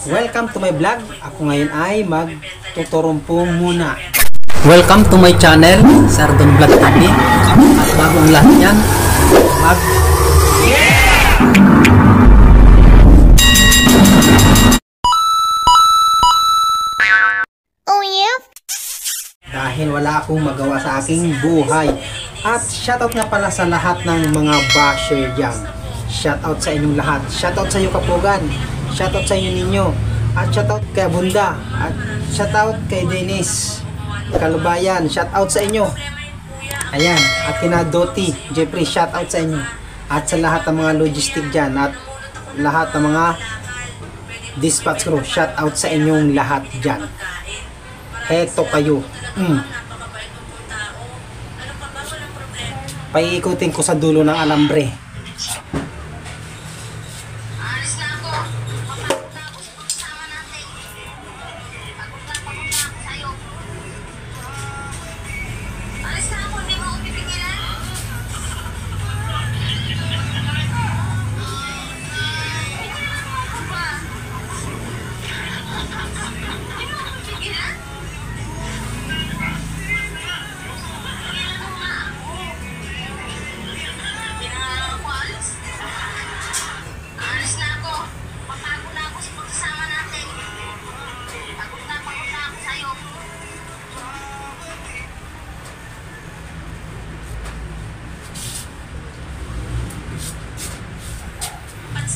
Welcome to my vlog. Ako ngayon ay magtuturumpo muna. Welcome to my channel, Sardon Vlog TV. At bagong lahat yan, Oh yeah? Dahil wala akong magawa sa aking buhay. At shoutout nga pala sa lahat ng mga basher dyan. Shoutout sa inyong lahat. Shoutout sa iyo Kapugan. Shoutout sa inyo ninyo. At shoutout kay Bunda. At shoutout kay Dennis Kalubayan. Shoutout sa inyo. Ayan. At kina Doti Jeffrey. Shoutout sa inyo. At sa lahat ng mga logistic dyan. At lahat ng mga dispatch crew. Shoutout sa inyong lahat dyan. Heto kayo. Paiikutin ko sa dulo ng alambre.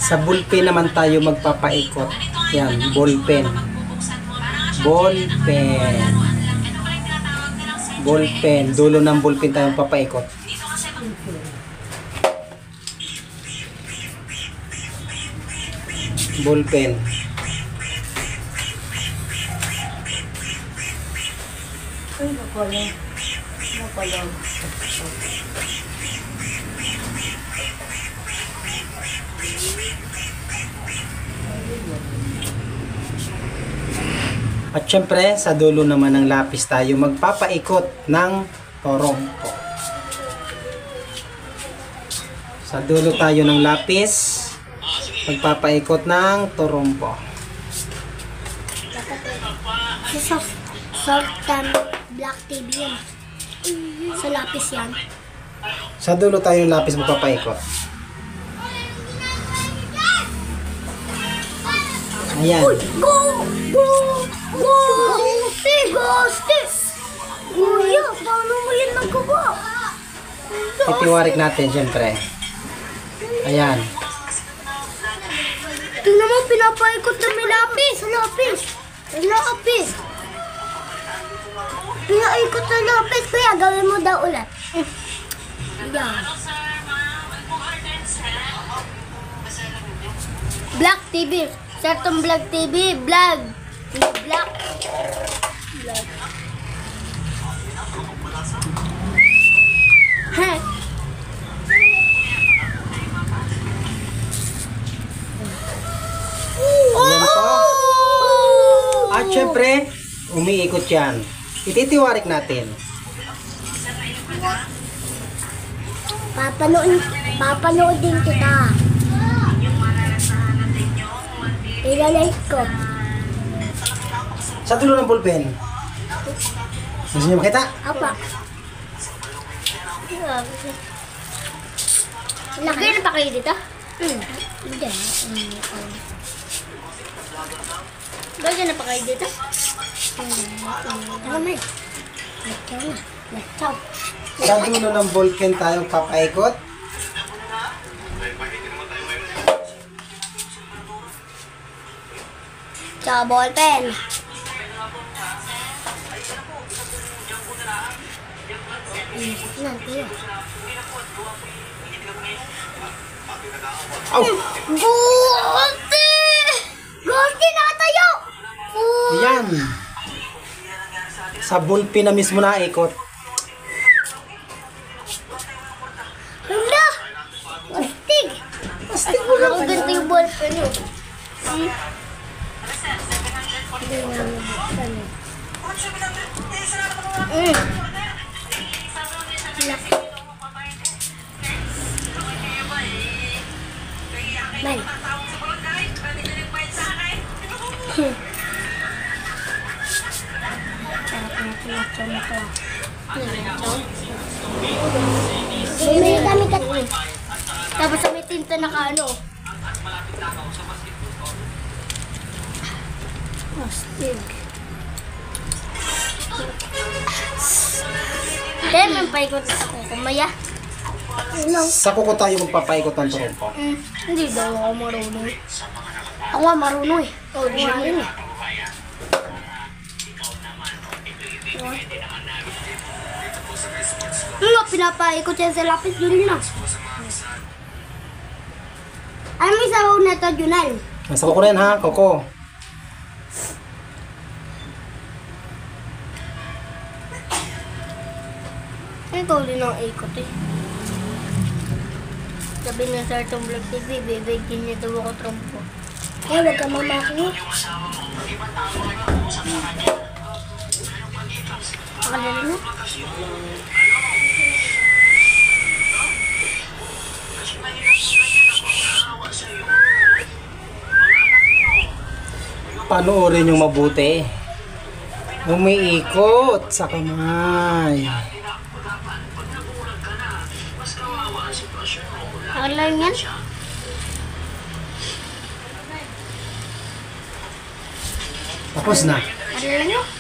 Sa ballpen naman tayo magpapaikot. Yan, ballpen. Ballpen. Ballpen. Dulo ng ballpen tayo magpapaikot. Ballpen. Ay, nakulang. Nakulang. At syempre, sa dulo naman ng lapis tayo magpapaikot ng torompo. Sa dulo tayo ng lapis, magpapaikot ng torompo. Sa Sultan Black TV yan. Sa lapis yan. Sa dulo tayo ng lapis magpapaikot. Ayan. Uy, go! Go! Go! Gosti! Kuya, paano mo yan nagkaba? Titiwarik natin syempre. Ayan. Tingnan mo, pinapaikot na may lapis. Sa lapis. Sa lapis. Pinaikot na lapis. Kuya, gawin mo daw ulit. Yan. Black TV. Sartong Vlog TV. Vlog. Black. Vlog. Ha? Ayan po. At syempre, umiikot yan. Ititiwarik natin. Papanoodin kita. Ilalike ko. Sa dulo ng ballpen. Gusto niyo makita? Apa? Laki na pa kayo dito? Hindi. Bagay na pa kayo dito? Ano man? Let's na. Let's Sa dulo ng ballpen tayo papaikot. Sa ballpen. Aw! Gosti! Gosti, nakatayo! Ayan. Sa ballpen na mismo naikot. Hala! Astig! Astig mo lang. Ang ganda yung ballpen mo. Bye. May kami kat. Tapos may tinta na kaano. Astig. Kaya may paikot ako kumaya. Sa kuko tayo magpapaikot ng trompo. Hindi daw ako marunong. Ako nga marunong eh. Oo, di siya yun eh. Nga, pinapaikot siya sa lapis yun lang. Ano may sabaw na ito, Junal? Sa kuko rin ha, kuko. Ikaw din ang ikot eh. Sabi nga sa Artong Vlog TV, bibigyan niya daw ako trompo. Ay, huwag ka mamaki. Pakalala niya? Panoorin yung mabuti. Umiikot sa kamay. Pakalala niyan? Tapos na. Pakalala niyo?